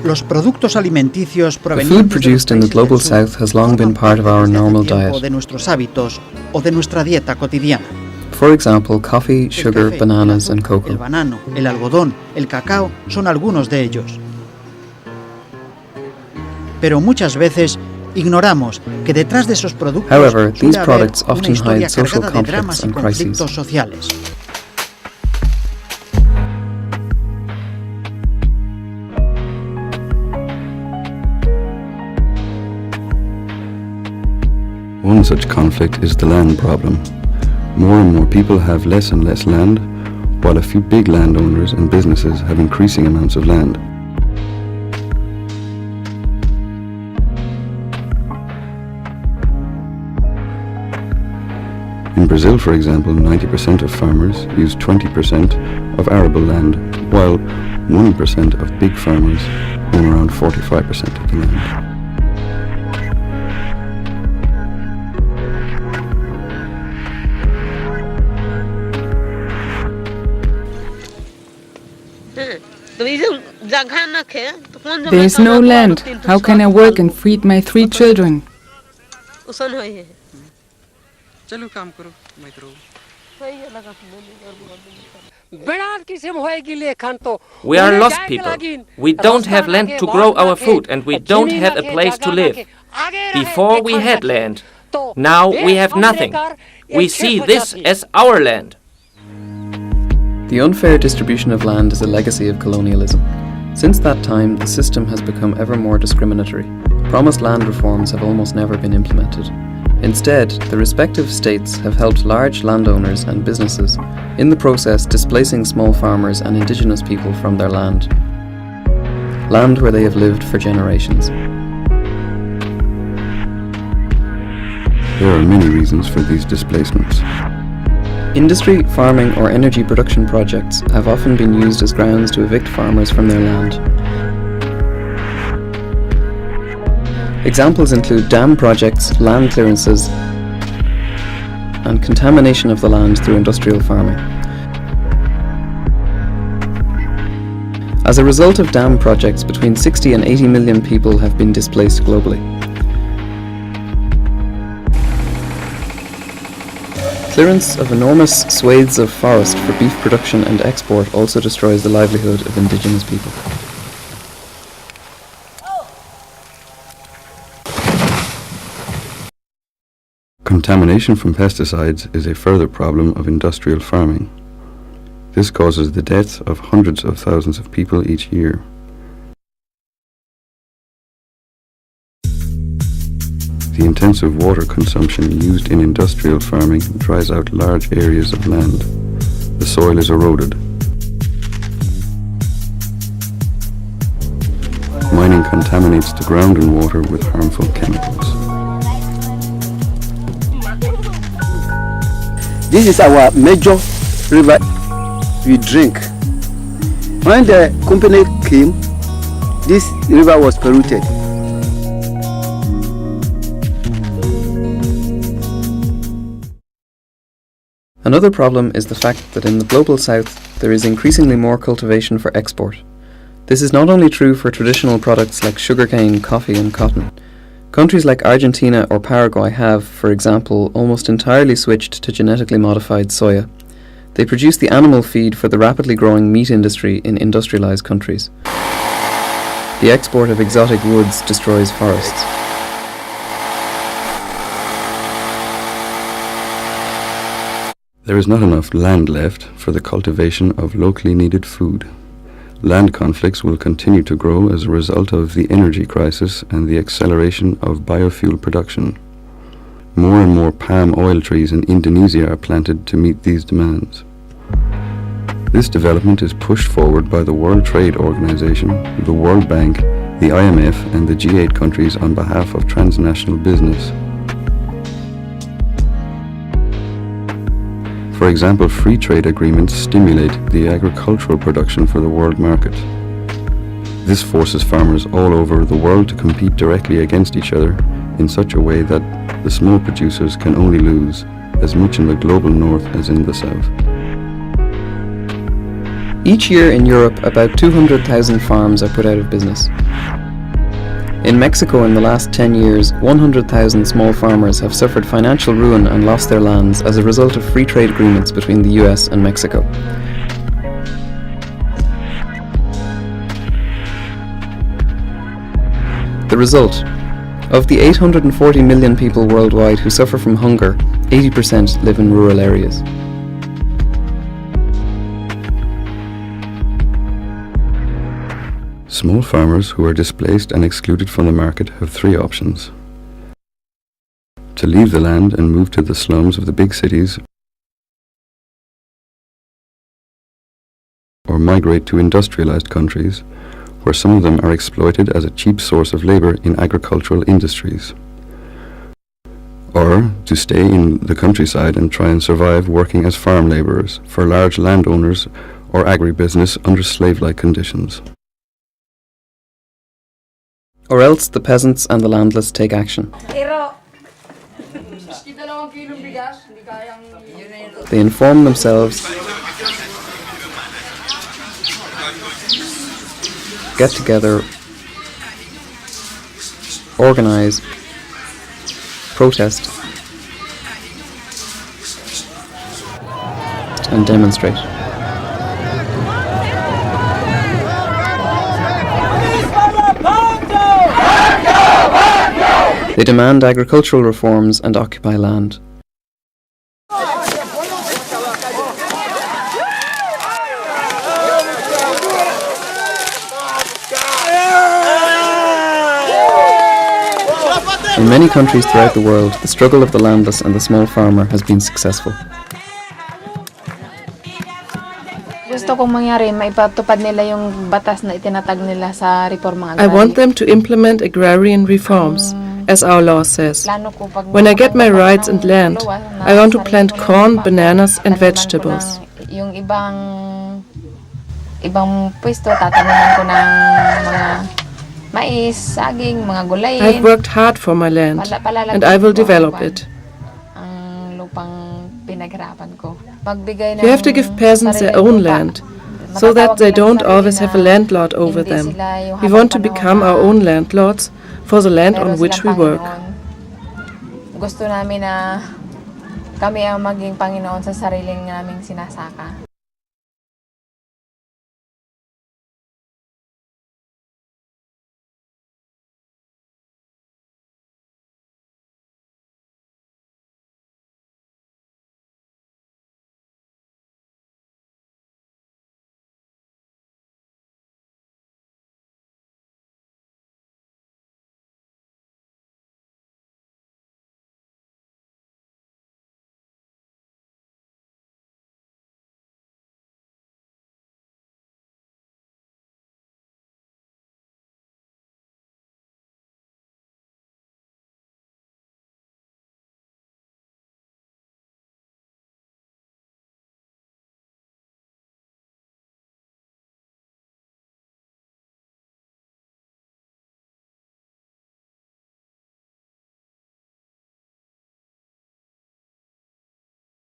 Los productos alimenticios The provenientes food produced in the global south has long been part of our normal diet. de nuestros hábitos o de nuestra dieta cotidiana. For example, coffee, sugar, El café, bananas, el and azúcar, cocoa. El banano, el algodón, el cacao son algunos de ellos. Pero muchas veces ignoramos que detrás de esos productos However, suele these haber products una often historia hide social cargada de dramas conflicts y and crises. conflictos sociales. One such conflict is the land problem. More and more people have less and less land, while a few big landowners and businesses have increasing amounts of land. In Brazil, for example, 90% of farmers use 20% of arable land, while 1% of big farmers own around 45% of the land. There is no land. How can I work and feed my 3 children? We are lost people. We don't have land to grow our food and we don't have a place to live. Before we had land. Now we have nothing. We see this as our land. The unfair distribution of land is a legacy of colonialism. Since that time, the system has become ever more discriminatory. Promised land reforms have almost never been implemented. Instead, the respective states have helped large landowners and businesses, in the process displacing small farmers and indigenous people from their land where they have lived for generations. There are many reasons for these displacements. Industry, farming or energy production projects have often been used as grounds to evict farmers from their land. Examples include dam projects, land clearances, and contamination of the land through industrial farming. As a result of dam projects, between 60 and 80 million people have been displaced globally. Clearance of enormous swathes of forest for beef production and export also destroys the livelihood of indigenous people. Contamination from pesticides is a further problem of industrial farming. This causes the death of hundreds of thousands of people each year. The intensive water consumption used in industrial farming dries out large areas of land. The soil is eroded. Mining contaminates the ground and water with harmful chemicals. This is our major river we drink. When the company came, this river was polluted. Another problem is the fact that in the global south there is increasingly more cultivation for export. This is not only true for traditional products like sugarcane, coffee and cotton. Countries like Argentina or Paraguay have, for example, almost entirely switched to genetically modified soya. They produce the animal feed for the rapidly growing meat industry in industrialized countries. The export of exotic woods destroys forests. There is not enough land left for the cultivation of locally needed food. Land conflicts will continue to grow as a result of the energy crisis and the acceleration of biofuel production. More and more palm oil trees in Indonesia are planted to meet these demands. This development is pushed forward by the World Trade Organization, the World Bank, the IMF and the G8 countries on behalf of transnational business. For example, free trade agreements stimulate the agricultural production for the world market. This forces farmers all over the world to compete directly against each other in such a way that the small producers can only lose as much in the global north as in the south. Each year in Europe, about 200,000 farms are put out of business. In Mexico in the last 10 years, 100,000 small farmers have suffered financial ruin and lost their lands as a result of free trade agreements between the US and Mexico. The result: of the 840 million people worldwide who suffer from hunger, 80% live in rural areas. Small farmers who are displaced and excluded from the market have three options: to leave the land and move to the slums of the big cities, or migrate to industrialized countries, where some of them are exploited as a cheap source of labor in agricultural industries, or to stay in the countryside and try and survive working as farm laborers for large landowners or agribusiness under slave-like conditions. Or else the peasants and the landless take action. They inform themselves, get together, organize, protest, and demonstrate. They demand agricultural reforms and occupy land. In many countries throughout the world, the struggle of the landless and the small farmer has been successful. Gusto kong mangyari, maipatupad nila yung batas na itinatag nila sa reforma I want them to implement agrarian reforms, as our law says. When I get my rights and land, I want to plant corn, bananas and vegetables. Yung ibang pwesto, tataniman ko ng mga mais, saging, mga gulayin. I've worked hard for my land, and I will develop it. Ang lupang pinaghirapan ko. Magbigay ng You have to give peasants their own land, so that they don't always have a landlord over them. We want to become our own landlords for the land on which we work. Gusto namin na kami ang maging Panginoon sa sariling naming sinasaka.